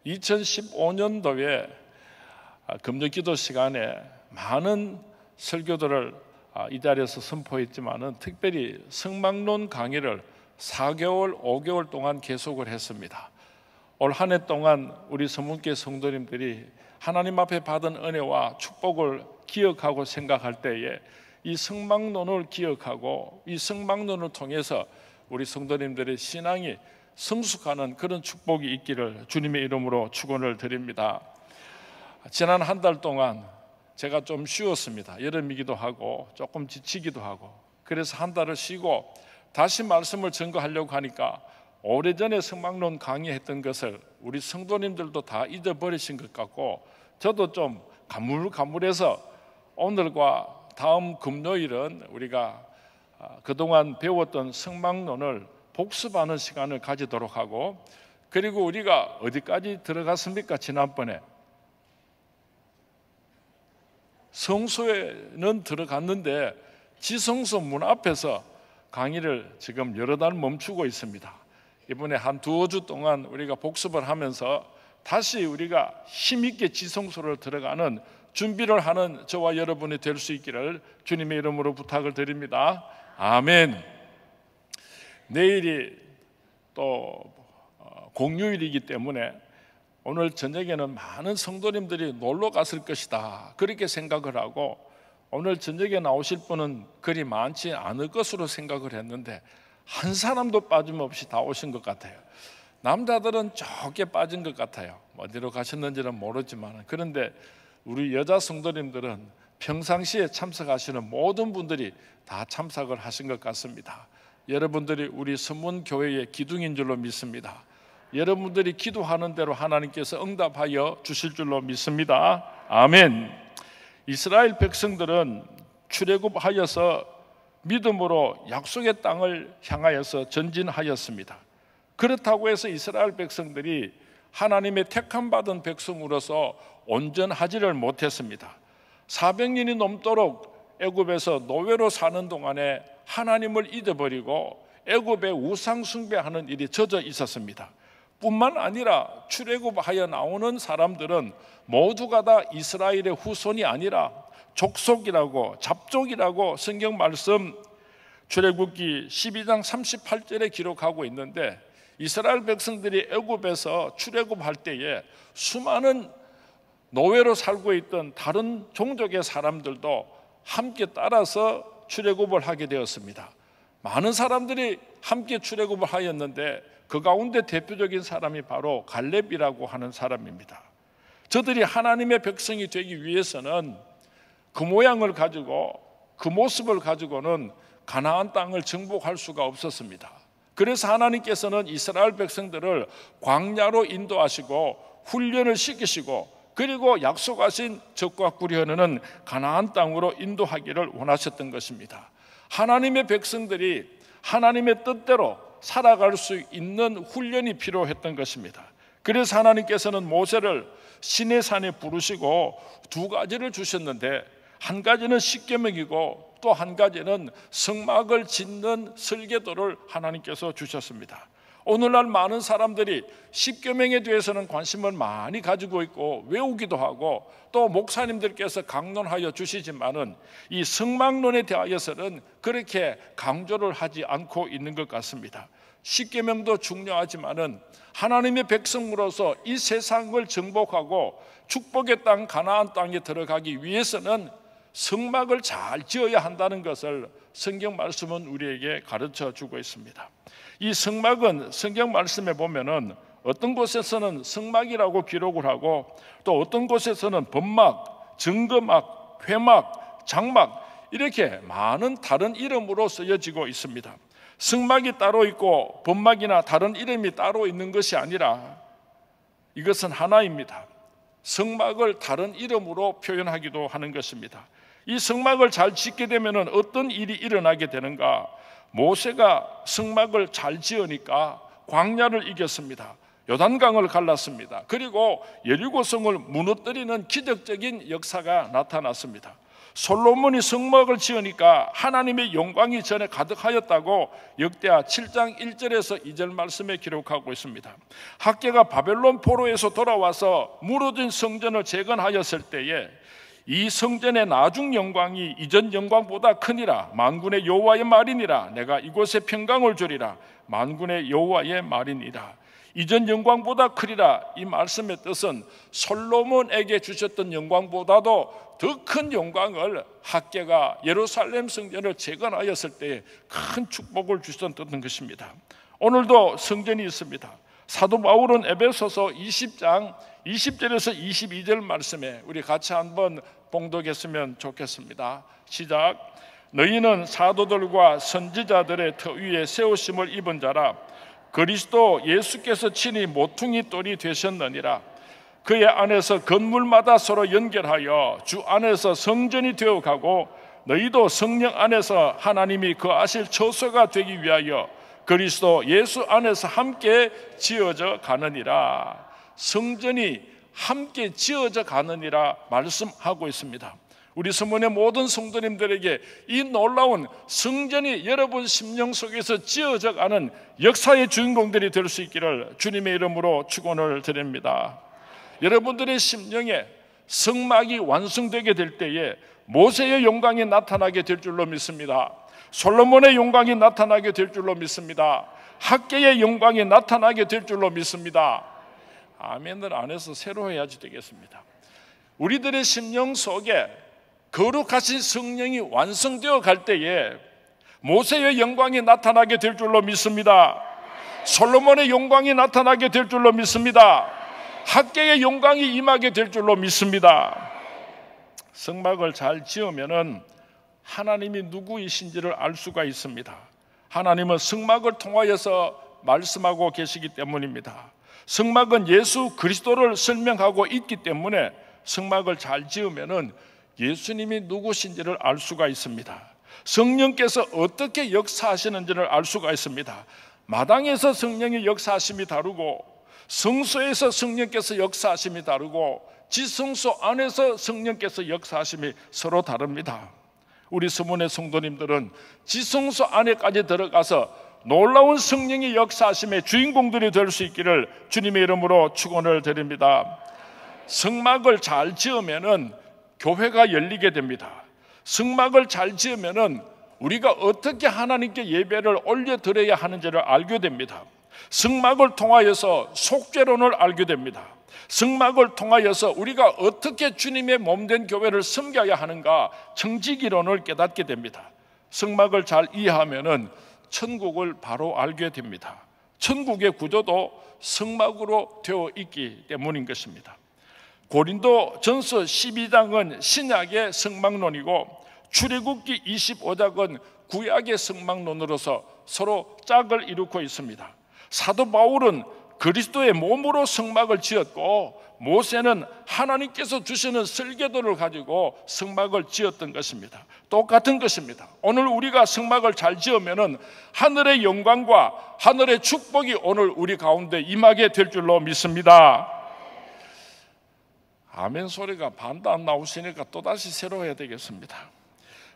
2015년도에 금요기도 시간에 많은 설교들을 이 자리에서 선포했지만은 특별히 성막론 강의를 4개월, 5개월 동안 계속을 했습니다. 올 한 해 동안 우리 성문교회 성도님들이 하나님 앞에 받은 은혜와 축복을 기억하고 생각할 때에 이 성막론을 기억하고 이 성막론을 통해서 우리 성도님들의 신앙이 성숙하는 그런 축복이 있기를 주님의 이름으로 축원을 드립니다. 지난 한 달 동안 제가 좀 쉬었습니다. 여름이기도 하고 조금 지치기도 하고, 그래서 한 달을 쉬고 다시 말씀을 전거하려고 하니까 오래전에 성막론 강의했던 것을 우리 성도님들도 다 잊어버리신 것 같고, 저도 좀 가물가물해서 오늘과 다음 금요일은 우리가 그동안 배웠던 성막론을 복습하는 시간을 가지도록 하고, 그리고 우리가 어디까지 들어갔습니까? 지난번에 성소에는 들어갔는데 지성소 문 앞에서 강의를 지금 여러 달 멈추고 있습니다. 이번에 한 두어 주 동안 우리가 복습을 하면서 다시 우리가 힘있게 지성소를 들어가는 준비를 하는 저와 여러분이 될 수 있기를 주님의 이름으로 부탁을 드립니다. 아멘. 내일이 또 공휴일이기 때문에 오늘 저녁에는 많은 성도님들이 놀러 갔을 것이다, 그렇게 생각을 하고, 오늘 저녁에 나오실 분은 그리 많지 않을 것으로 생각을 했는데 한 사람도 빠짐없이 다 오신 것 같아요. 남자들은 적게 빠진 것 같아요. 어디로 가셨는지는 모르지만, 그런데 우리 여자 성도님들은 평상시에 참석하시는 모든 분들이 다 참석을 하신 것 같습니다. 여러분들이 우리 선문교회의 기둥인 줄로 믿습니다. 여러분들이 기도하는 대로 하나님께서 응답하여 주실 줄로 믿습니다. 아멘. 이스라엘 백성들은 출애굽하여서 믿음으로 약속의 땅을 향하여서 전진하였습니다. 그렇다고 해서 이스라엘 백성들이 하나님의 택함 받은 백성으로서 온전하지를 못했습니다. 400년이 넘도록 애굽에서 노예로 사는 동안에 하나님을 잊어버리고 애굽의 우상 숭배하는 일이 젖어 있었습니다. 뿐만 아니라 출애굽하여 나오는 사람들은 모두가 다 이스라엘의 후손이 아니라 족속이라고, 잡족이라고 성경 말씀 출애굽기 12장 38절에 기록하고 있는데, 이스라엘 백성들이 애굽에서 출애굽할 때에 수많은 노예로 살고 있던 다른 종족의 사람들도 함께 따라서 출애굽을 하게 되었습니다. 많은 사람들이 함께 출애굽을 하였는데 그 가운데 대표적인 사람이 바로 갈렙이라고 하는 사람입니다. 저들이 하나님의 백성이 되기 위해서는 그 모양을 가지고, 그 모습을 가지고는 가나안 땅을 정복할 수가 없었습니다. 그래서 하나님께서는 이스라엘 백성들을 광야로 인도하시고 훈련을 시키시고, 그리고 약속하신 적과 꿀이 흐르는 가나안 땅으로 인도하기를 원하셨던 것입니다. 하나님의 백성들이 하나님의 뜻대로 살아갈 수 있는 훈련이 필요했던 것입니다. 그래서 하나님께서는 모세를 시내산에 부르시고 두 가지를 주셨는데, 한 가지는 십계명이고 또 한 가지는 성막을 짓는 설계도를 하나님께서 주셨습니다. 오늘날 많은 사람들이 십계명에 대해서는 관심을 많이 가지고 있고 외우기도 하고 또 목사님들께서 강론하여 주시지만은 이 성막론에 대하여서는 그렇게 강조를 하지 않고 있는 것 같습니다. 십계명도 중요하지만은 하나님의 백성으로서 이 세상을 정복하고 축복의 땅 가나안 땅에 들어가기 위해서는 성막을 잘 지어야 한다는 것을 성경 말씀은 우리에게 가르쳐 주고 있습니다. 이 성막은 성경 말씀에 보면은 어떤 곳에서는 성막이라고 기록을 하고 또 어떤 곳에서는 번막, 증거막, 회막, 장막, 이렇게 많은 다른 이름으로 쓰여지고 있습니다. 성막이 따로 있고 번막이나 다른 이름이 따로 있는 것이 아니라 이것은 하나입니다. 성막을 다른 이름으로 표현하기도 하는 것입니다. 이 성막을 잘 짓게 되면 어떤 일이 일어나게 되는가? 모세가 성막을 잘 지으니까 광야를 이겼습니다. 요단강을 갈랐습니다. 그리고 여리고성을 무너뜨리는 기적적인 역사가 나타났습니다. 솔로몬이 성막을 지으니까 하나님의 영광이 전에 가득하였다고 역대하 7장 1절에서 2절 말씀에 기록하고 있습니다. 학개가 바벨론 포로에서 돌아와서 무너진 성전을 재건하였을 때에 이 성전의 나중 영광이 이전 영광보다 크니라. 만군의 여호와의 말이니라. 내가 이곳에 평강을 주리라. 만군의 여호와의 말이니라. 이전 영광보다 크리라. 이 말씀의 뜻은 솔로몬에게 주셨던 영광보다도 더 큰 영광을 학개가 예루살렘 성전을 재건하였을 때에 큰 축복을 주셨던 것입니다. 오늘도 성전이 있습니다. 사도 바울은 에베소서 20장 20절에서 22절 말씀에 우리 같이 한번 봉독했으면 좋겠습니다. 시작. 너희는 사도들과 선지자들의 터 위에 세우심을 입은 자라. 그리스도 예수께서 친히 모퉁이 돌이 되셨느니라. 그의 안에서 건물마다 서로 연결하여 주 안에서 성전이 되어가고 너희도 성령 안에서 하나님이 거하실 처소가 되기 위하여 그리스도 예수 안에서 함께 지어져 가느니라. 성전이 함께 지어져 가느니라 말씀하고 있습니다. 우리 서문의 모든 성도님들에게 이 놀라운 성전이 여러분 심령 속에서 지어져 가는 역사의 주인공들이 될 수 있기를 주님의 이름으로 축원을 드립니다. 여러분들의 심령에 성막이 완성되게 될 때에 모세의 영광이 나타나게 될 줄로 믿습니다. 솔로몬의 영광이 나타나게 될 줄로 믿습니다. 학개의 영광이 나타나게 될 줄로 믿습니다. 아멘을 안 해서 새로 해야지 되겠습니다. 우리들의 심령 속에 거룩하신 성령이 완성되어 갈 때에 모세의 영광이 나타나게 될 줄로 믿습니다. 솔로몬의 영광이 나타나게 될 줄로 믿습니다. 학개의 영광이 임하게 될 줄로 믿습니다. 성막을 잘 지으면은 하나님이 누구이신지를 알 수가 있습니다. 하나님은 성막을 통하여서 말씀하고 계시기 때문입니다. 성막은 예수 그리스도를 설명하고 있기 때문에 성막을 잘 지으면은 예수님이 누구신지를 알 수가 있습니다. 성령께서 어떻게 역사하시는지를 알 수가 있습니다. 마당에서 성령의 역사하심이 다르고 성소에서 성령께서 역사하심이 다르고 지성소 안에서 성령께서 역사하심이 서로 다릅니다. 우리 서문의 성도님들은 지성소 안에까지 들어가서 놀라운 성령의 역사하심의 주인공들이 될 수 있기를 주님의 이름으로 축원을 드립니다. 성막을 잘 지으면은 교회가 열리게 됩니다. 성막을 잘 지으면은 우리가 어떻게 하나님께 예배를 올려드려야 하는지를 알게 됩니다. 성막을 통하여서 속죄론을 알게 됩니다. 성막을 통하여서 우리가 어떻게 주님의 몸된 교회를 섬겨야 하는가 청지기론을 깨닫게 됩니다. 성막을 잘 이해하면은 천국을 바로 알게 됩니다. 천국의 구조도 성막으로 되어 있기 때문인 것입니다. 고린도 전서 12장은 신약의 성막론이고 출애굽기 25장은 구약의 성막론으로서 서로 짝을 이루고 있습니다. 사도 바울은 그리스도의 몸으로 성막을 지었고 모세는 하나님께서 주시는 설계도를 가지고 성막을 지었던 것입니다. 똑같은 것입니다. 오늘 우리가 성막을 잘 지으면은 하늘의 영광과 하늘의 축복이 오늘 우리 가운데 임하게 될 줄로 믿습니다. 아멘 소리가 반도 안 나오시니까 또다시 새로 해야 되겠습니다.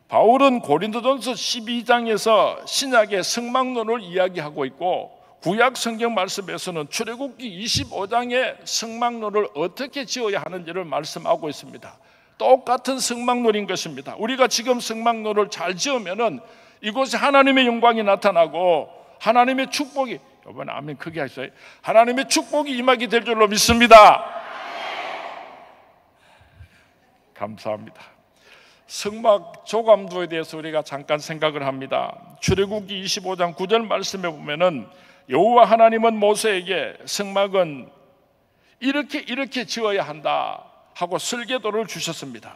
바울은 고린도전서 12장에서 신약의 성막론을 이야기하고 있고 구약 성경 말씀에서는 출애굽기 25장의 성막론을 어떻게 지어야 하는지를 말씀하고 있습니다. 똑같은 성막론인 것입니다. 우리가 지금 성막론을 잘 지으면은 이곳에 하나님의 영광이 나타나고 하나님의 축복이, 이번에 아멘 크게 하세요. 하나님의 축복이 임하게 될 줄로 믿습니다. 감사합니다. 성막 조감도에 대해서 우리가 잠깐 생각을 합니다. 출애굽기 25장 9절 말씀에 보면은 여호와 하나님은 모세에게 성막은 이렇게 지어야 한다 하고 설계도를 주셨습니다.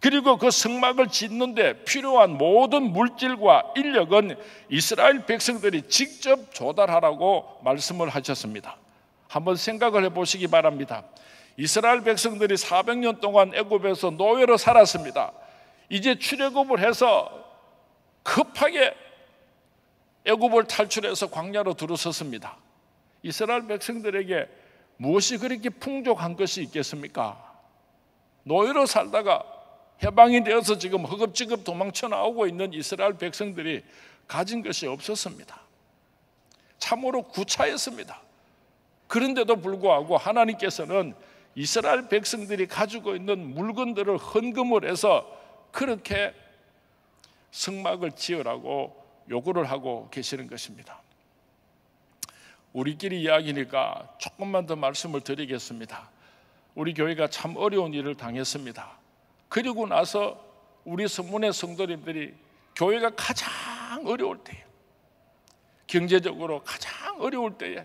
그리고 그 성막을 짓는데 필요한 모든 물질과 인력은 이스라엘 백성들이 직접 조달하라고 말씀을 하셨습니다. 한번 생각을 해보시기 바랍니다. 이스라엘 백성들이 400년 동안 애굽에서 노예로 살았습니다. 이제 출애굽을 해서 급하게 애굽을 탈출해서 광야로 들어섰습니다. 이스라엘 백성들에게 무엇이 그렇게 풍족한 것이 있겠습니까? 노예로 살다가 해방이 되어서 지금 허겁지겁 도망쳐 나오고 있는 이스라엘 백성들이 가진 것이 없었습니다. 참으로 구차했습니다. 그런데도 불구하고 하나님께서는 이스라엘 백성들이 가지고 있는 물건들을 헌금을 해서 그렇게 성막을 지으라고 요구를 하고 계시는 것입니다. 우리끼리 이야기니까 조금만 더 말씀을 드리겠습니다. 우리 교회가 참 어려운 일을 당했습니다. 그리고 나서 우리 성문의 성도님들이 교회가 가장 어려울 때에, 경제적으로 가장 어려울 때에,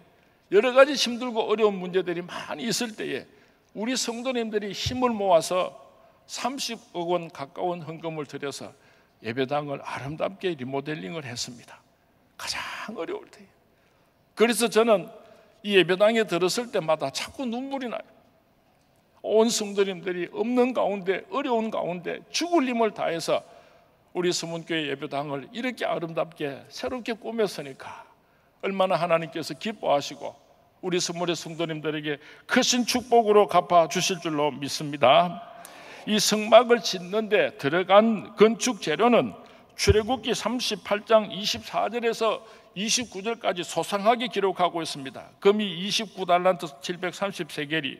여러 가지 힘들고 어려운 문제들이 많이 있을 때에 우리 성도님들이 힘을 모아서 30억 원 가까운 헌금을 들여서 예배당을 아름답게 리모델링을 했습니다. 가장 어려울 때에. 그래서 저는 이 예배당에 들었을 때마다 자꾸 눈물이 나요. 온 성도님들이 없는 가운데, 어려운 가운데 죽을 힘을 다해서 우리 서문교회 예배당을 이렇게 아름답게 새롭게 꾸몄으니까 얼마나 하나님께서 기뻐하시고 우리 서문의 성도님들에게 크신 축복으로 갚아주실 줄로 믿습니다. 이 성막을 짓는데 들어간 건축 재료는 출애굽기 38장 24절에서 29절까지 소상하게 기록하고 있습니다. 금이 29달란트 733개리,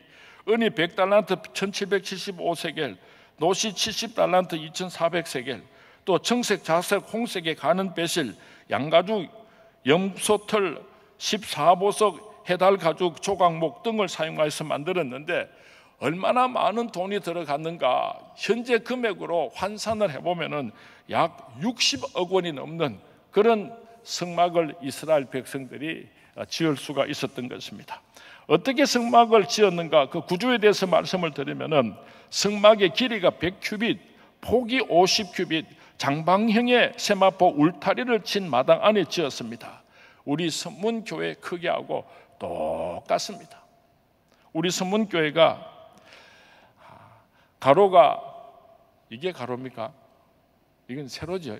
은이 100달란트 1775세겔, 노시 70달란트 2400세겔, 또 청색, 자색, 홍색의 가는 배실, 양가죽, 염소털 14보석, 해달 가죽, 조각목 등을 사용해서 만들었는데 얼마나 많은 돈이 들어갔는가, 현재 금액으로 환산을 해보면 약 60억 원이 넘는 그런 성막을 이스라엘 백성들이 지을 수가 있었던 것입니다. 어떻게 성막을 지었는가, 그 구조에 대해서 말씀을 드리면 성막의 길이가 100큐빗, 폭이 50큐빗, 장방형의 세마포 울타리를 친 마당 안에 지었습니다. 우리 서문교회 크기하고 똑같습니다. 우리 서문교회가 가로가, 이게 가로입니까? 이건 세로죠.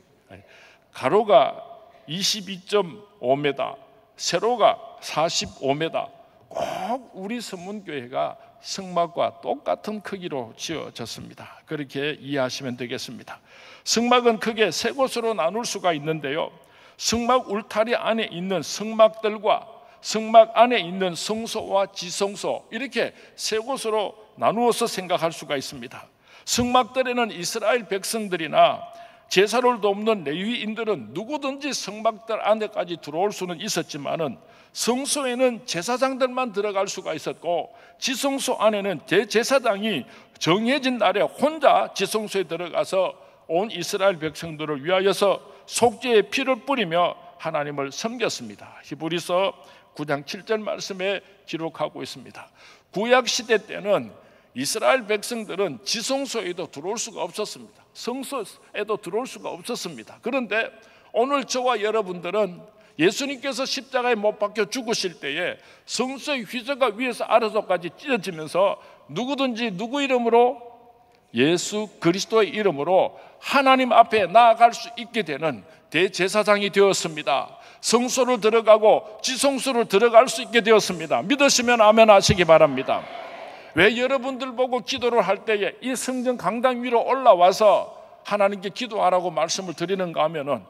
가로가 22.5m, 세로가 45m, 꼭 우리 서문교회가 성막과 똑같은 크기로 지어졌습니다. 그렇게 이해하시면 되겠습니다. 성막은 크게 세 곳으로 나눌 수가 있는데요, 성막 울타리 안에 있는 성막들과 성막 안에 있는 성소와 지성소, 이렇게 세 곳으로 나누어서 생각할 수가 있습니다. 성막들에는 이스라엘 백성들이나 제사를 돕는 레위인들은 누구든지 성막들 안에까지 들어올 수는 있었지만은 성소에는 제사장들만 들어갈 수가 있었고, 지성소 안에는 제사장이 정해진 날에 혼자 지성소에 들어가서 온 이스라엘 백성들을 위하여서 속죄의 피를 뿌리며 하나님을 섬겼습니다. 히브리서 9장 7절 말씀에 기록하고 있습니다. 구약 시대 때는 이스라엘 백성들은 지성소에도 들어올 수가 없었습니다. 성소에도 들어올 수가 없었습니다. 그런데 오늘 저와 여러분들은 예수님께서 십자가에 못 박혀 죽으실 때에 성소의 휘저가 위에서 아래서까지 찢어지면서 누구든지 누구 이름으로, 예수 그리스도의 이름으로 하나님 앞에 나아갈 수 있게 되는 대제사장이 되었습니다. 성소를 들어가고 지성소를 들어갈 수 있게 되었습니다. 믿으시면 아멘 하시기 바랍니다. 왜 여러분들 보고 기도를 할 때에 이 성전 강당 위로 올라와서 하나님께 기도하라고 말씀을 드리는가 하면은,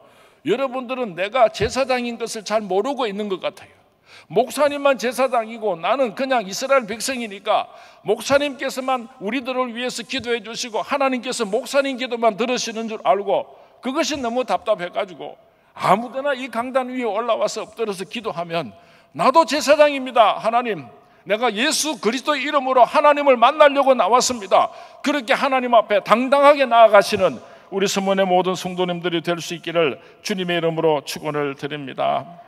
여러분들은 내가 제사장인 것을 잘 모르고 있는 것 같아요. 목사님만 제사장이고 나는 그냥 이스라엘 백성이니까 목사님께서만 우리들을 위해서 기도해 주시고 하나님께서 목사님 기도만 들으시는 줄 알고, 그것이 너무 답답해가지고 아무데나 이 강단 위에 올라와서 엎드려서 기도하면, 나도 제사장입니다, 하나님, 내가 예수 그리스도의 이름으로 하나님을 만나려고 나왔습니다, 그렇게 하나님 앞에 당당하게 나아가시는 우리 서문의 모든 성도님들이 될 수 있기를 주님의 이름으로 축원을 드립니다.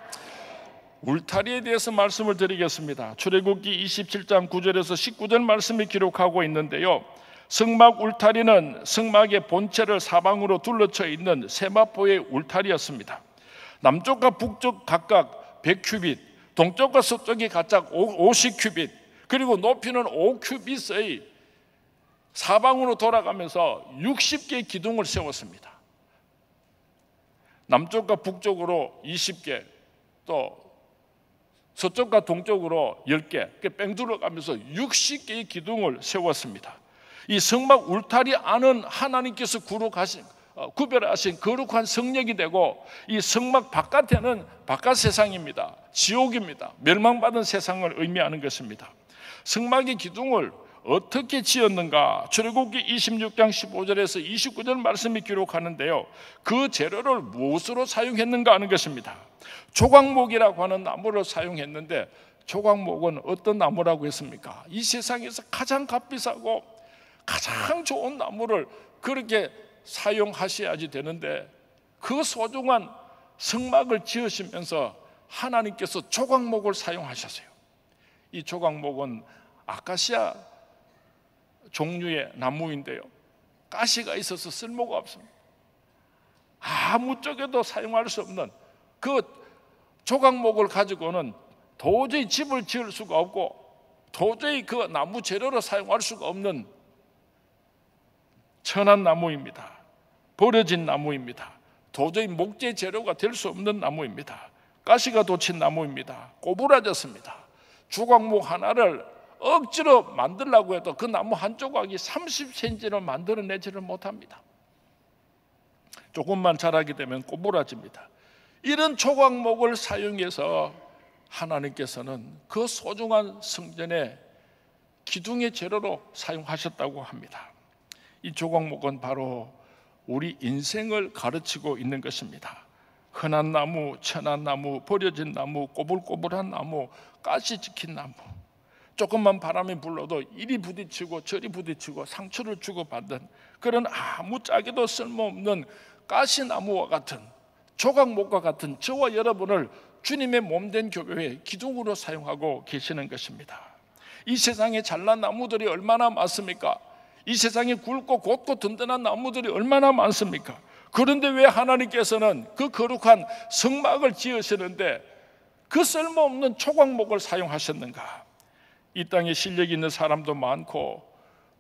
울타리에 대해서 말씀을 드리겠습니다. 출애굽기 27장 9절에서 19절 말씀이 기록하고 있는데요, 성막 울타리는 성막의 본체를 사방으로 둘러쳐 있는 세마포의 울타리였습니다. 남쪽과 북쪽 각각 100큐빗, 동쪽과 서쪽이 각각 50큐빗, 그리고 높이는 5큐빗의 사방으로 돌아가면서 60개의 기둥을 세웠습니다. 남쪽과 북쪽으로 20개, 또 서쪽과 동쪽으로 10개, 뺑 둘러가면서 60개의 기둥을 세웠습니다. 이 성막 울타리 안은 하나님께서 구별하신 거룩한 성역이 되고, 이 성막 바깥에는 바깥 세상입니다. 지옥입니다. 멸망받은 세상을 의미하는 것입니다. 성막의 기둥을 어떻게 지었는가? 출애굽기 26장 15절에서 29절 말씀이 기록하는데요, 그 재료를 무엇으로 사용했는가 하는 것입니다. 조각목이라고 하는 나무를 사용했는데, 조각목은 어떤 나무라고 했습니까? 이 세상에서 가장 값비싸고 가장 좋은 나무를 그렇게 사용하셔야지 되는데, 그 소중한 성막을 지으시면서 하나님께서 조각목을 사용하셨어요. 이 조각목은 아카시아 종류의 나무인데요, 가시가 있어서 쓸모가 없습니다. 아무 쪽에도 사용할 수 없는 그 조각목을 가지고는 도저히 집을 지을 수가 없고, 도저히 그 나무 재료로 사용할 수가 없는 천한 나무입니다. 버려진 나무입니다. 도저히 목재 재료가 될 수 없는 나무입니다. 가시가 돋친 나무입니다. 꼬부라졌습니다. 조각목 하나를 억지로 만들려고 해도 그 나무 한 조각이 30cm를 만들어내지를 못합니다. 조금만 자라게 되면 꼬부라집니다. 이런 조각목을 사용해서 하나님께서는 그 소중한 성전의 기둥의 재료로 사용하셨다고 합니다. 이 조각목은 바로 우리 인생을 가르치고 있는 것입니다. 흔한 나무, 천한 나무, 버려진 나무, 꼬불꼬불한 나무, 가시 찍힌 나무, 조금만 바람이 불러도 이리 부딪히고 저리 부딪히고 상처를 주고받는 그런 아무짝에도 쓸모없는 가시나무와 같은, 조각목과 같은 저와 여러분을 주님의 몸된 교회의 기둥으로 사용하고 계시는 것입니다. 이 세상에 잘난 나무들이 얼마나 많습니까? 이 세상에 굵고 곧고 든든한 나무들이 얼마나 많습니까? 그런데 왜 하나님께서는 그 거룩한 성막을 지으시는데 그 쓸모없는 조각목을 사용하셨는가? 이 땅에 실력 있는 사람도 많고,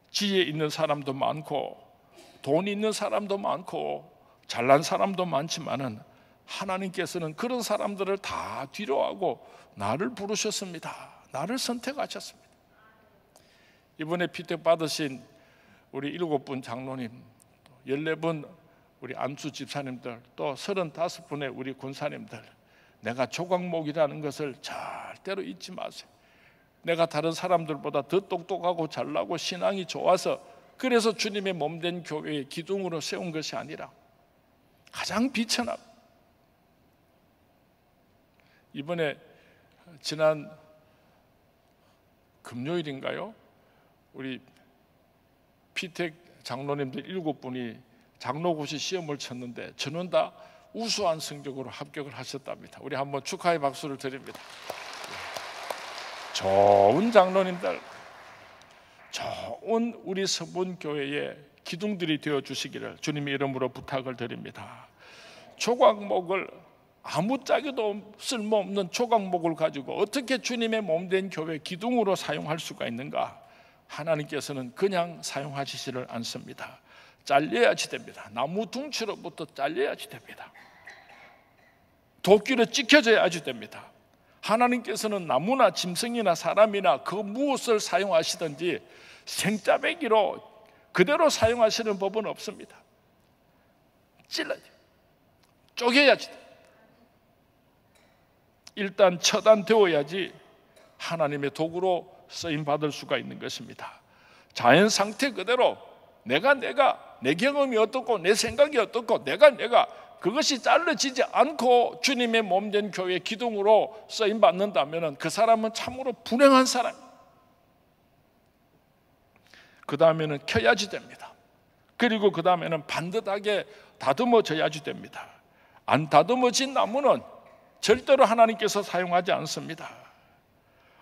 지혜 있는 사람도 많고, 돈 있는 사람도 많고, 잘난 사람도 많지만은 하나님께서는 그런 사람들을 다 뒤로하고 나를 부르셨습니다. 나를 선택하셨습니다. 이번에 피택 받으신 우리 7분 장로님, 14분 우리 안수 집사님들, 또 35분의 우리 군사님들, 내가 조각목이라는 것을 절대로 잊지 마세요. 내가 다른 사람들보다 더 똑똑하고 잘나고 신앙이 좋아서 그래서 주님의 몸된 교회의 기둥으로 세운 것이 아니라 가장 비천하고, 이번에 지난 금요일인가요? 우리 피택 장로님들 7분이 장로고시 시험을 쳤는데 저는 다 우수한 성적으로 합격을 하셨답니다. 우리 한번 축하의 박수를 드립니다. 좋은 장로님들, 좋은 우리 서문교회의 기둥들이 되어 주시기를 주님의 이름으로 부탁을 드립니다. 조각목을, 아무짝에도 쓸모없는 조각목을 가지고 어떻게 주님의 몸된 교회 기둥으로 사용할 수가 있는가? 하나님께서는 그냥 사용하시지를 않습니다. 잘려야지 됩니다. 나무 둥치로부터 잘려야지 됩니다. 도끼로 찍혀져야지 됩니다. 하나님께서는 나무나 짐승이나 사람이나 그 무엇을 사용하시든지 생짜배기로 그대로 사용하시는 법은 없습니다. 찔러야지, 쪼개야지, 일단 처단되어야지 하나님의 도구로 쓰임받을 수가 있는 것입니다. 자연 상태 그대로 내가 내 경험이 어떻고 내 생각이 어떻고 내가 그것이 잘라지지 않고 주님의 몸된 교회 기둥으로 쓰임받는다면 그 사람은 참으로 불행한 사람. 그 다음에는 켜야지 됩니다. 그리고 그 다음에는 반듯하게 다듬어져야지 됩니다. 안 다듬어진 나무는 절대로 하나님께서 사용하지 않습니다.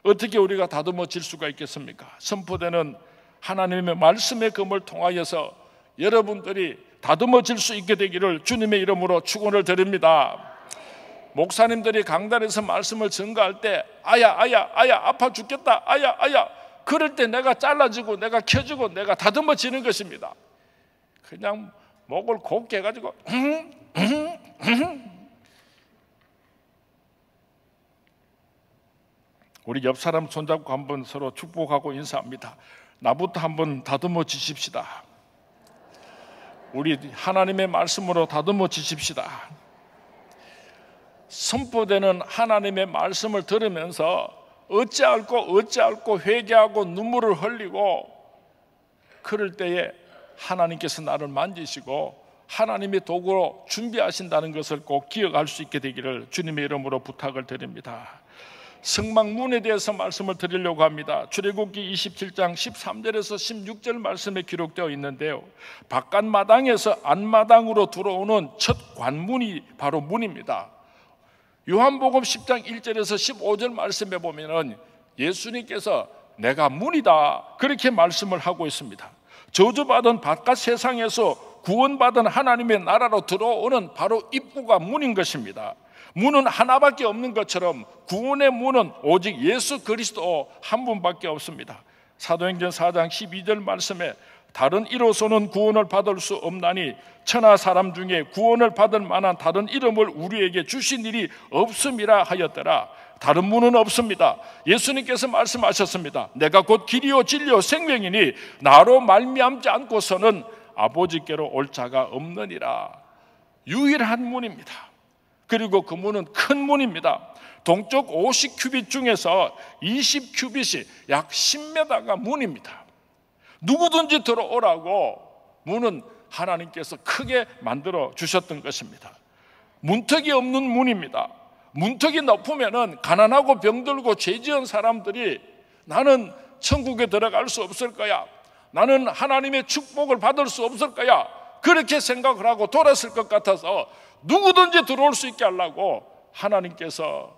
어떻게 우리가 다듬어질 수가 있겠습니까? 선포되는 하나님의 말씀의 검을 통하여서 여러분들이 다듬어질 수 있게 되기를 주님의 이름으로 축원을 드립니다. 목사님들이 강단에서 말씀을 전가할 때 아야 아파 죽겠다, 아야 그럴 때 내가 잘라지고 내가 켜지고 내가 다듬어지는 것입니다. 그냥 목을 곱게 해가지고 우리 옆 사람 손잡고 한번 서로 축복하고 인사합니다. 나부터 한번 다듬어 주십시다. 우리 하나님의 말씀으로 다듬어 주십시다. 선포되는 하나님의 말씀을 들으면서 어찌할꼬 회개하고 눈물을 흘리고 그럴 때에 하나님께서 나를 만지시고 하나님의 도구로 준비하신다는 것을 꼭 기억할 수 있게 되기를 주님의 이름으로 부탁을 드립니다. 성막문에 대해서 말씀을 드리려고 합니다. 출애굽기 27장 13절에서 16절 말씀에 기록되어 있는데요, 바깥마당에서 안마당으로 들어오는 첫 관문이 바로 문입니다. 요한복음 10장 1절에서 15절 말씀에 보면은 예수님께서 내가 문이다 그렇게 말씀을 하고 있습니다. 저주받은 바깥 세상에서 구원받은 하나님의 나라로 들어오는 바로 입구가 문인 것입니다. 문은 하나밖에 없는 것처럼 구원의 문은 오직 예수 그리스도 한 분밖에 없습니다. 사도행전 4장 12절 말씀에 다른 이로서는 구원을 받을 수 없나니 천하 사람 중에 구원을 받을 만한 다른 이름을 우리에게 주신 일이 없음이라 하였더라. 다른 문은 없습니다. 예수님께서 말씀하셨습니다. 내가 곧 길이요 진리요 생명이니 나로 말미암지 않고서는 아버지께로 올 자가 없느니라. 유일한 문입니다. 그리고 그 문은 큰 문입니다. 동쪽 50큐빗 중에서 20큐빗이 약 10m가 문입니다. 누구든지 들어오라고 문은 하나님께서 크게 만들어 주셨던 것입니다. 문턱이 없는 문입니다. 문턱이 높으면은 가난하고 병들고 죄 지은 사람들이 나는 천국에 들어갈 수 없을 거야, 나는 하나님의 축복을 받을 수 없을 거야, 그렇게 생각을 하고 돌았을 것 같아서 누구든지 들어올 수 있게 하려고 하나님께서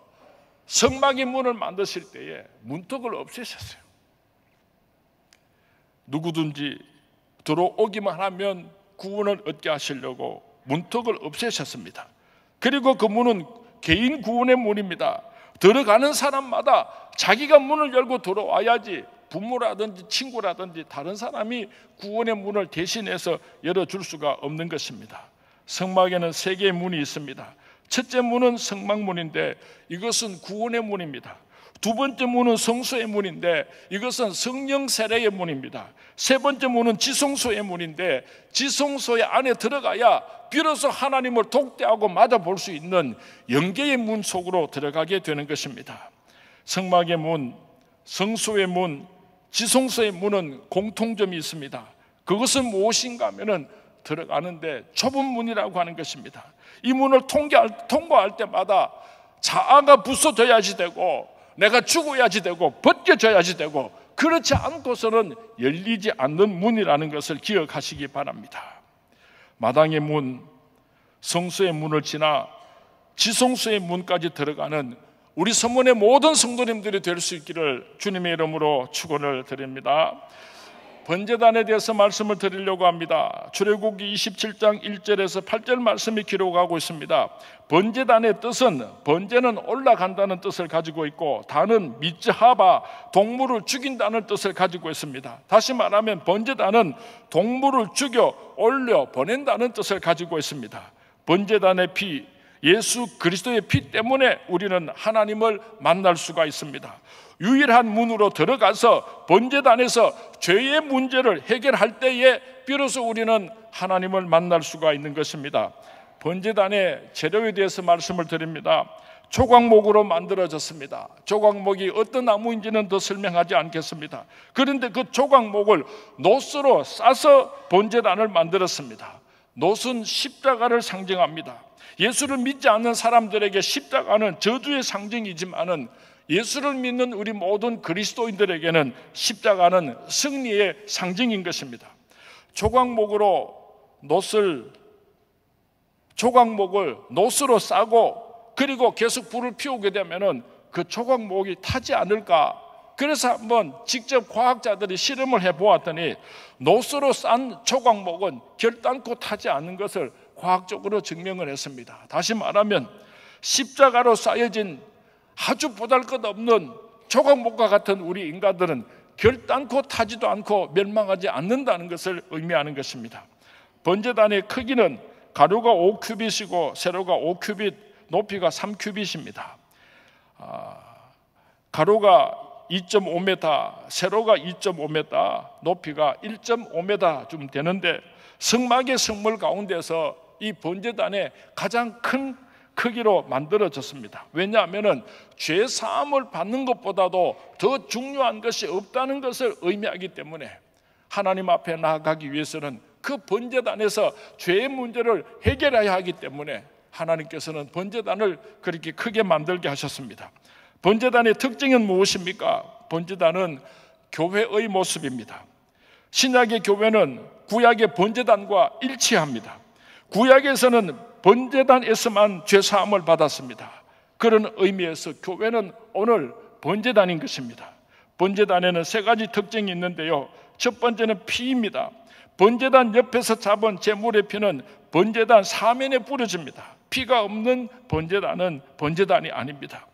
성막의 문을 만드실 때에 문턱을 없애셨어요. 누구든지 들어오기만 하면 구원을 얻게 하시려고 문턱을 없애셨습니다. 그리고 그 문은 개인 구원의 문입니다. 들어가는 사람마다 자기가 문을 열고 들어와야지 부모라든지 친구라든지 다른 사람이 구원의 문을 대신해서 열어줄 수가 없는 것입니다. 성막에는 3개의 문이 있습니다. 첫째 문은 성막문인데 이것은 구원의 문입니다. 두 번째 문은 성소의 문인데 이것은 성령 세례의 문입니다. 세 번째 문은 지성소의 문인데 지성소의 안에 들어가야 비로소 하나님을 독대하고 맞아볼 수 있는 영계의 문 속으로 들어가게 되는 것입니다. 성막의 문, 성소의 문, 지성소의 문은 공통점이 있습니다. 그것은 무엇인가 하면은 들어가는데 좁은 문이라고 하는 것입니다. 이 문을 통과할 때마다 자아가 부숴져야지 되고 내가 죽어야지 되고 벗겨져야지 되고 그렇지 않고서는 열리지 않는 문이라는 것을 기억하시기 바랍니다. 마당의 문, 성소의 문을 지나 지성소의 문까지 들어가는 우리 서문의 모든 성도님들이 될 수 있기를 주님의 이름으로 축원을 드립니다. 번제단에 대해서 말씀을 드리려고 합니다. 출애굽기 27장 1절에서 8절 말씀이 기록하고 있습니다. 번제단의 뜻은 번제는 올라간다는 뜻을 가지고 있고 단은 미츠하바 동물을 죽인다는 뜻을 가지고 있습니다. 다시 말하면 번제단은 동물을 죽여 올려 보낸다는 뜻을 가지고 있습니다. 번제단의 피, 예수 그리스도의 피 때문에 우리는 하나님을 만날 수가 있습니다. 유일한 문으로 들어가서 번제단에서 죄의 문제를 해결할 때에 비로소 우리는 하나님을 만날 수가 있는 것입니다. 번제단의 재료에 대해서 말씀을 드립니다. 조각목으로 만들어졌습니다. 조각목이 어떤 나무인지는 더 설명하지 않겠습니다. 그런데 그 조각목을 노스로 싸서 번제단을 만들었습니다. 노스는 십자가를 상징합니다. 예수를 믿지 않는 사람들에게 십자가는 저주의 상징이지만은 예수를 믿는 우리 모든 그리스도인들에게는 십자가는 승리의 상징인 것입니다. 조각목을 노스로 싸고 그리고 계속 불을 피우게 되면은 그 조각목이 타지 않을까. 그래서 한번 직접 과학자들이 실험을 해 보았더니 노스로 싼 조각목은 결단코 타지 않는 것을 과학적으로 증명을 했습니다. 다시 말하면 십자가로 쌓여진 아주 보잘것없는 조각목과 같은 우리 인간들은 결단코 타지도 않고 멸망하지 않는다는 것을 의미하는 것입니다. 번제단의 크기는 가로가 5큐빗이고 세로가 5큐빗, 높이가 3큐빗입니다. 가로가 2.5m, 세로가 2.5m, 높이가 1.5m쯤 되는데 성막의 성물 가운데서 이 번제단의 가장 큰 크기로 만들어졌습니다. 왜냐하면 죄 사함을 받는 것보다도 더 중요한 것이 없다는 것을 의미하기 때문에 하나님 앞에 나아가기 위해서는 그 번제단에서 죄의 문제를 해결해야 하기 때문에 하나님께서는 번제단을 그렇게 크게 만들게 하셨습니다. 번제단의 특징은 무엇입니까? 번제단은 교회의 모습입니다. 신약의 교회는 구약의 번제단과 일치합니다. 구약에서는 번제단에서만 죄사함을 받았습니다. 그런 의미에서 교회는 오늘 번제단인 것입니다. 번제단에는 세 가지 특징이 있는데요, 첫 번째는 피입니다. 번제단 옆에서 잡은 제물의 피는 번제단 사면에 뿌려집니다. 피가 없는 번제단은 번제단이 아닙니다.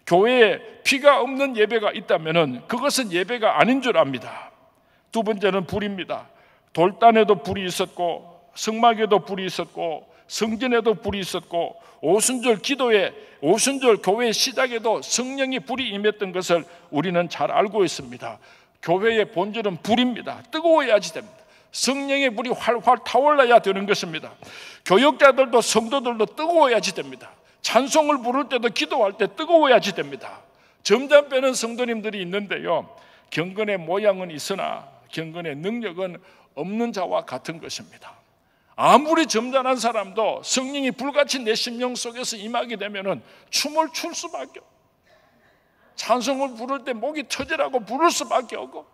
교회에 피가 없는 예배가 있다면 그것은 예배가 아닌 줄 압니다. 두 번째는 불입니다. 돌단에도 불이 있었고, 성막에도 불이 있었고, 성전에도 불이 있었고, 오순절 기도에, 오순절 교회의 시작에도 성령의 불이 임했던 것을 우리는 잘 알고 있습니다. 교회의 본질은 불입니다. 뜨거워야지 됩니다. 성령의 불이 활활 타올라야 되는 것입니다. 교역자들도 성도들도 뜨거워야지 됩니다. 찬송을 부를 때도 기도할 때 뜨거워야지 됩니다. 점점 빼는 성도님들이 있는데요, 경건의 모양은 있으나 경건의 능력은 없는 자와 같은 것입니다. 아무리 점잖은 사람도 성령이 불같이 내 심령 속에서 임하게 되면 춤을 출 수밖에 없고, 찬송을 부를 때 목이 터지라고 부를 수밖에 없고,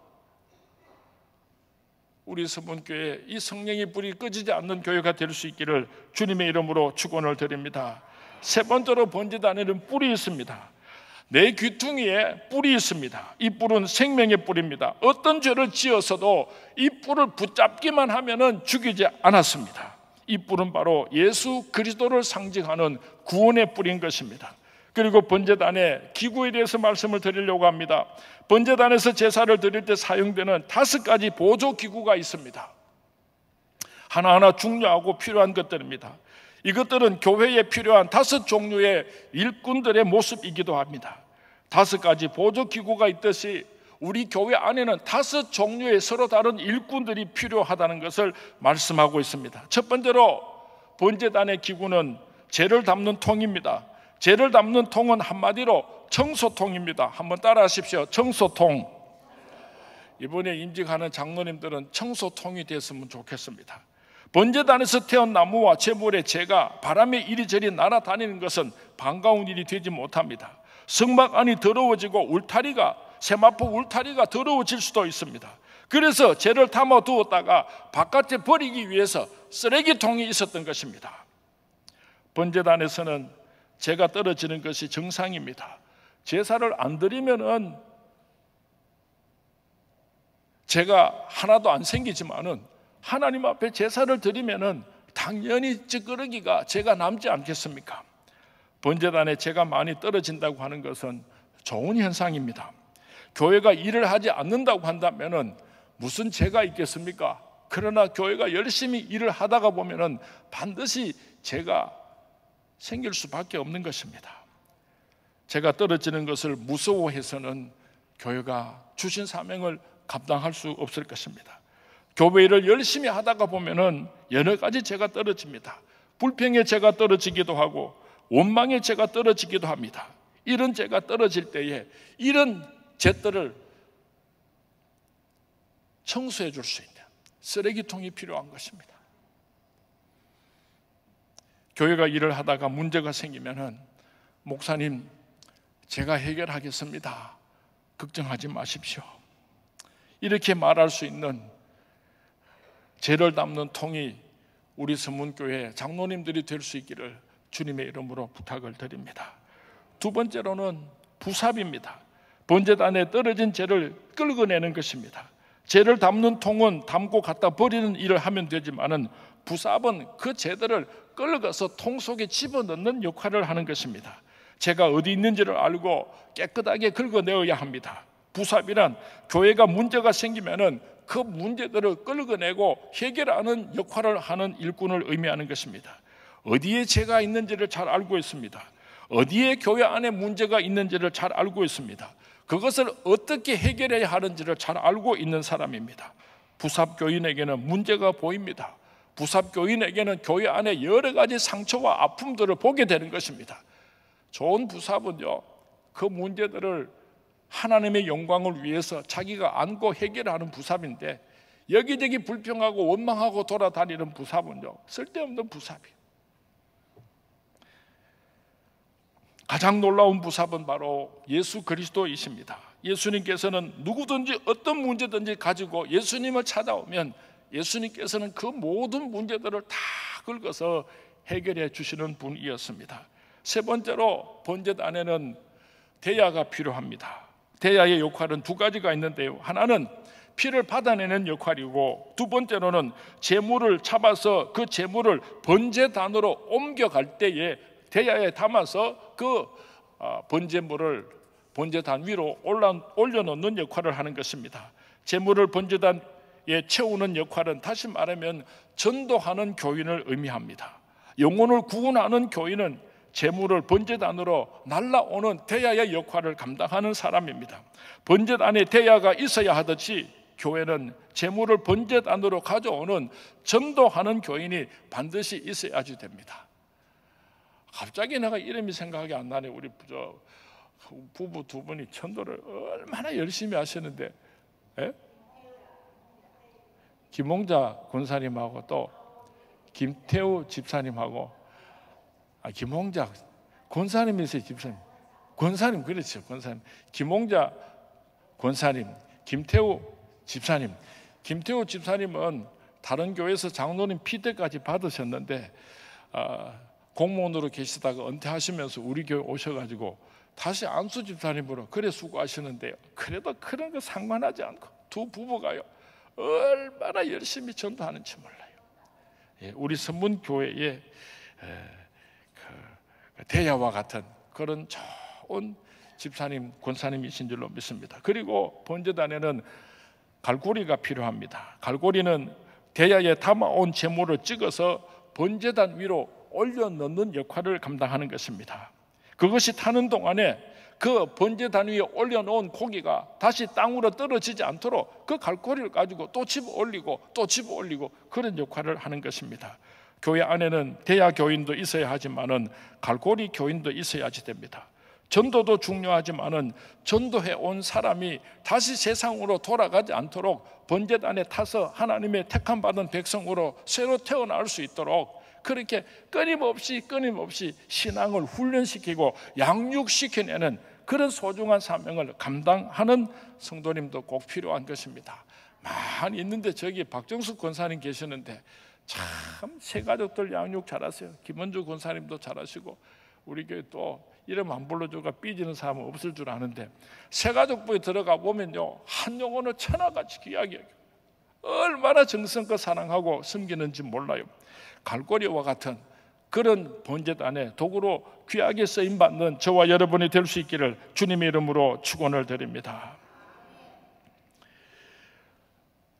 우리 서문교회 이 성령의 불이 꺼지지 않는 교회가 될 수 있기를 주님의 이름으로 축원을 드립니다. 세 번째로 번제단에는 뿔이 있습니다. 내 귀퉁이에 뿔이 있습니다. 이 뿔은 생명의 뿔입니다. 어떤 죄를 지어서도 이 뿔을 붙잡기만 하면은 죽이지 않았습니다. 이 뿔은 바로 예수 그리스도를 상징하는 구원의 뿔인 것입니다. 그리고 번제단의 기구에 대해서 말씀을 드리려고 합니다. 번제단에서 제사를 드릴 때 사용되는 5가지 보조 기구가 있습니다. 하나하나 중요하고 필요한 것들입니다. 이것들은 교회에 필요한 5종류의 일꾼들의 모습이기도 합니다. 5가지 보조 기구가 있듯이 우리 교회 안에는 5종류의 서로 다른 일꾼들이 필요하다는 것을 말씀하고 있습니다. 첫 번째로 번제단의 기구는 죄를 담는 통입니다. 죄를 담는 통은 한마디로 청소통입니다. 한번 따라 하십시오. 청소통. 이번에 임직하는 장로님들은 청소통이 됐으면 좋겠습니다. 번제단에서 태운 나무와 제물의 재가 바람에 이리저리 날아다니는 것은 반가운 일이 되지 못합니다. 성막 안이 더러워지고 울타리가, 세마포 울타리가 더러워질 수도 있습니다. 그래서 재를 담아 두었다가 바깥에 버리기 위해서 쓰레기통이 있었던 것입니다. 번제단에서는 재가 떨어지는 것이 정상입니다. 제사를 안 드리면은 재가 하나도 안 생기지만은 하나님 앞에 제사를 드리면은 당연히 찌끄러기가 재가 남지 않겠습니까? 번제단에 재가 많이 떨어진다고 하는 것은 좋은 현상입니다. 교회가 일을 하지 않는다고 한다면은 무슨 재가 있겠습니까? 그러나 교회가 열심히 일을 하다가 보면은 반드시 재가 생길 수밖에 없는 것입니다. 재가 떨어지는 것을 무서워해서는 교회가 주신 사명을 감당할 수 없을 것입니다. 교회 일을 열심히 하다가 보면은 여러 가지 재가 떨어집니다. 불평의 재가 떨어지기도 하고 원망의 재가 떨어지기도 합니다. 이런 재가 떨어질 때에 이런 재들을 청소해 줄 수 있는 쓰레기통이 필요한 것입니다. 교회가 일을 하다가 문제가 생기면은 목사님, 제가 해결하겠습니다. 걱정하지 마십시오. 이렇게 말할 수 있는 죄를 담는 통이 우리 서문교회 장로님들이 될 수 있기를 주님의 이름으로 부탁을 드립니다. 두 번째로는 부삽입니다. 번제단에 떨어진 죄를 끌어내는 것입니다. 죄를 담는 통은 담고 갖다 버리는 일을 하면 되지만은 부삽은 그 죄들을 끌어가서 통 속에 집어넣는 역할을 하는 것입니다. 죄가 어디 있는지를 알고 깨끗하게 긁어내어야 합니다. 부삽이란 교회가 문제가 생기면은 그 문제들을 끌어내고 해결하는 역할을 하는 일꾼을 의미하는 것입니다. 어디에 죄가 있는지를 잘 알고 있습니다. 어디에 교회 안에 문제가 있는지를 잘 알고 있습니다. 그것을 어떻게 해결해야 하는지를 잘 알고 있는 사람입니다. 부삽교인에게는 문제가 보입니다. 부삽교인에게는 교회 안에 여러 가지 상처와 아픔들을 보게 되는 것입니다. 좋은 부삽은요, 그 문제들을 하나님의 영광을 위해서 자기가 안고 해결하는 부삽인데, 여기저기 불평하고 원망하고 돌아다니는 부삽은요, 쓸데없는 부삽이에요. 가장 놀라운 부삽은 바로 예수 그리스도이십니다. 예수님께서는 누구든지 어떤 문제든지 가지고 예수님을 찾아오면 예수님께서는 그 모든 문제들을 다 긁어서 해결해 주시는 분이었습니다. 세 번째로, 번제단에는 대야가 필요합니다. 대야의 역할은 두 가지가 있는데요, 하나는 피를 받아내는 역할이고, 두 번째로는 제물을 잡아서 그 제물을 번제단으로 옮겨갈 때에 대야에 담아서 그 번제물을 번제단 위로 올려놓는 역할을 하는 것입니다. 제물을 번제단에 채우는 역할은 다시 말하면 전도하는 교인을 의미합니다. 영혼을 구원하는 교인은 제물을 번제단으로 날라오는 대야의 역할을 감당하는 사람입니다. 번제단에 대야가 있어야 하듯이 교회는 제물을 번제단으로 가져오는 전도하는 교인이 반드시 있어야지 됩니다. 갑자기 내가 이름이 생각이 안 나네. 우리 부부 두 분이 전도를 얼마나 열심히 하시는데, 김홍자 권사님하고 또 김태우 집사님하고, 김홍자 권사님이세요, 집사님? 권사님, 그렇죠, 권사님. 김홍자 권사님, 김태우 집사님. 김태우 집사님은 다른 교회에서 장로님 피대까지 받으셨는데 공무원으로 계시다가 은퇴하시면서 우리 교회 오셔가지고 다시 안수 집사님으로 그래 수고하시는데요, 그래도 그런 거 상관하지 않고 두 부부가요 얼마나 열심히 전도하는지 몰라요. 우리 선문교회에 대야와 같은 그런 좋은 집사님, 권사님이신 줄로 믿습니다. 그리고 번제단에는 갈고리가 필요합니다. 갈고리는 대야에 담아온 제물을 찍어서 번제단 위로 올려놓는 역할을 감당하는 것입니다. 그것이 타는 동안에 그 번제단 위에 올려놓은 고기가 다시 땅으로 떨어지지 않도록 그 갈고리를 가지고 또 집어 올리고 또 집어 올리고 그런 역할을 하는 것입니다. 교회 안에는 대야 교인도 있어야 하지만은 갈고리 교인도 있어야지 됩니다. 전도도 중요하지만은 전도해 온 사람이 다시 세상으로 돌아가지 않도록 번제단에 타서 하나님의 택함 받은 백성으로 새로 태어날 수 있도록 그렇게 끊임없이 신앙을 훈련시키고 양육시켜내는 그런 소중한 사명을 감당하는 성도님도 꼭 필요한 것입니다. 많이 있는데 저기 박정숙 권사님 계시는데 참 새 가족들 양육 잘하세요. 김원주 권사님도 잘하시고 우리 교회 또 이름 안 불러줘가 삐지는 사람은 없을 줄 아는데 새 가족부에 들어가 보면요, 한 영혼을 천하같이 귀하게 여겨요. 얼마나 정성껏 사랑하고 섬기는지 몰라요. 갈고리와 같은 그런 번제단에 도구로 귀하게 쓰임받는 저와 여러분이 될 수 있기를 주님의 이름으로 축원을 드립니다.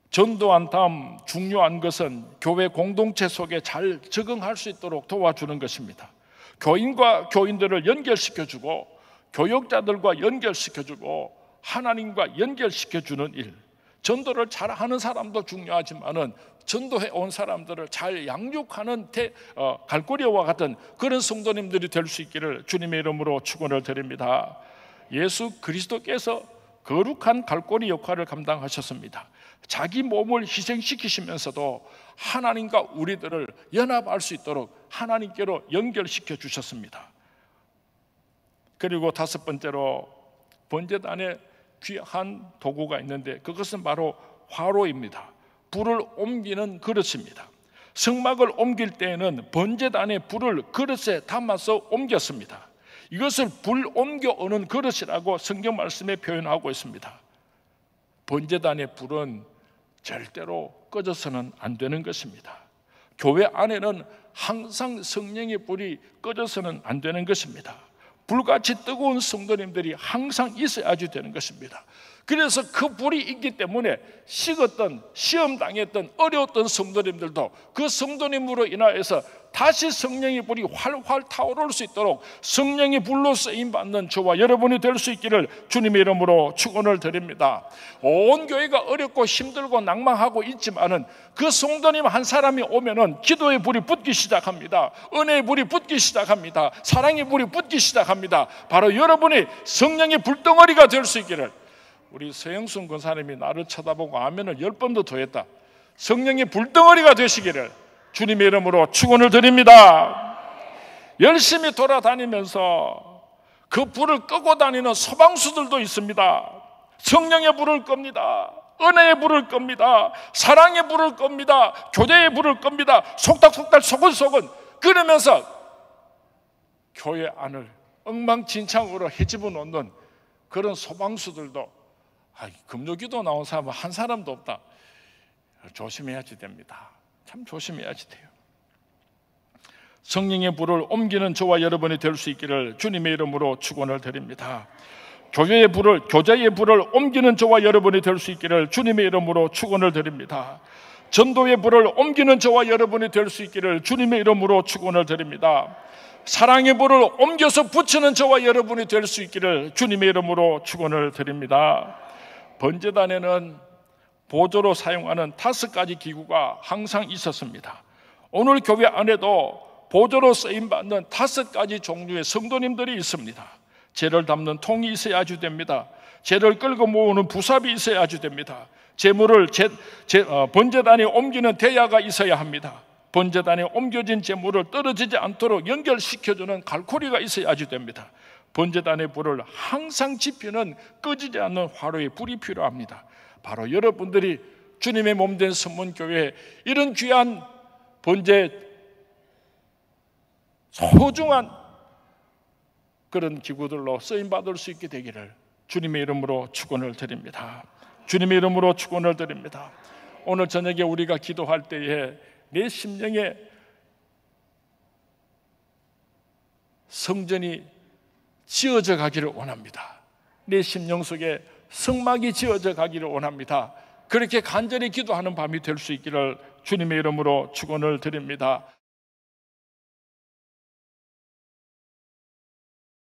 전도한 다음 중요한 것은 교회 공동체 속에 잘 적응할 수 있도록 도와주는 것입니다. 교인과 교인들을 연결시켜주고 교역자들과 연결시켜주고 하나님과 연결시켜주는 일, 전도를 잘하는 사람도 중요하지만은 전도해 온 사람들을 잘 양육하는 갈고리와 같은 그런 성도님들이 될 수 있기를 주님의 이름으로 축원을 드립니다. 예수 그리스도께서 거룩한 갈고리 역할을 감당하셨습니다. 자기 몸을 희생시키시면서도 하나님과 우리들을 연합할 수 있도록 하나님께로 연결시켜 주셨습니다. 그리고 다섯 번째로 번제단에 귀한 도구가 있는데 그것은 바로 화로입니다. 불을 옮기는 그릇입니다. 성막을 옮길 때에는 번제단에 불을 그릇에 담아서 옮겼습니다. 이것을 불 옮겨오는 그릇이라고 성경 말씀에 표현하고 있습니다. 번제단의 불은 절대로 꺼져서는 안 되는 것입니다. 교회 안에는 항상 성령의 불이 꺼져서는 안 되는 것입니다. 불같이 뜨거운 성도님들이 항상 있어야지 되는 것입니다. 그래서 그 불이 있기 때문에 식었던 시험당했던 어려웠던 성도님들도 그 성도님으로 인하여서 다시 성령의 불이 활활 타오를 수 있도록 성령의 불로 쓰임받는 저와 여러분이 될 수 있기를 주님의 이름으로 축원을 드립니다. 온 교회가 어렵고 힘들고 낭망하고 있지만은 그 성도님 한 사람이 오면은 기도의 불이 붙기 시작합니다. 은혜의 불이 붙기 시작합니다. 사랑의 불이 붙기 시작합니다. 바로 여러분이 성령의 불덩어리가 될 수 있기를. 우리 서영순 권사님이 나를 쳐다보고 아멘을 10번도 더 했다. 성령의 불덩어리가 되시기를 주님의 이름으로 축원을 드립니다. 열심히 돌아다니면서 그 불을 끄고 다니는 소방수들도 있습니다. 성령의 불을 끕니다. 은혜의 불을 끕니다. 사랑의 불을 끕니다. 교제의 불을 끕니다. 속닥속닥 소근소근 그러면서 교회 안을 엉망진창으로 헤집어 놓는 그런 소방수들도 금요기도 나온 사람은 한 사람도 없다. 조심해야지 됩니다. 참 조심해야지 돼요. 성령의 불을 옮기는 저와 여러분이 될 수 있기를 주님의 이름으로 축원을 드립니다. 교제의 불을 옮기는 저와 여러분이 될 수 있기를 주님의 이름으로 축원을 드립니다. 전도의 불을 옮기는 저와 여러분이 될 수 있기를 주님의 이름으로 축원을 드립니다. 사랑의 불을 옮겨서 붙이는 저와 여러분이 될 수 있기를 주님의 이름으로 축원을 드립니다. 번제단에는 보조로 사용하는 5가지 기구가 항상 있었습니다. 오늘 교회 안에도 보조로 쓰임받는 5가지 종류의 성도님들이 있습니다. 재를 담는 통이 있어야 아주 됩니다. 재를 끌고 모으는 부삽이 있어야 아주 됩니다. 재물을 번제단에 옮기는 대야가 있어야 합니다. 번제단에 옮겨진 재물을 떨어지지 않도록 연결시켜주는 갈고리가 있어야 아주 됩니다. 번제단의 불을 항상 지피는 꺼지지 않는 화로의 불이 필요합니다. 바로 여러분들이 주님의 몸된 선문교회 이런 귀한 번제 소중한 그런 기구들로 쓰임받을 수 있게 되기를 주님의 이름으로 축원을 드립니다. 주님의 이름으로 축원을 드립니다. 오늘 저녁에 우리가 기도할 때에 내 심령에 성전이 지어져 가기를 원합니다. 내 심령 속에 성막이 지어져 가기를 원합니다. 그렇게 간절히 기도하는 밤이 될 수 있기를 주님의 이름으로 축원을 드립니다.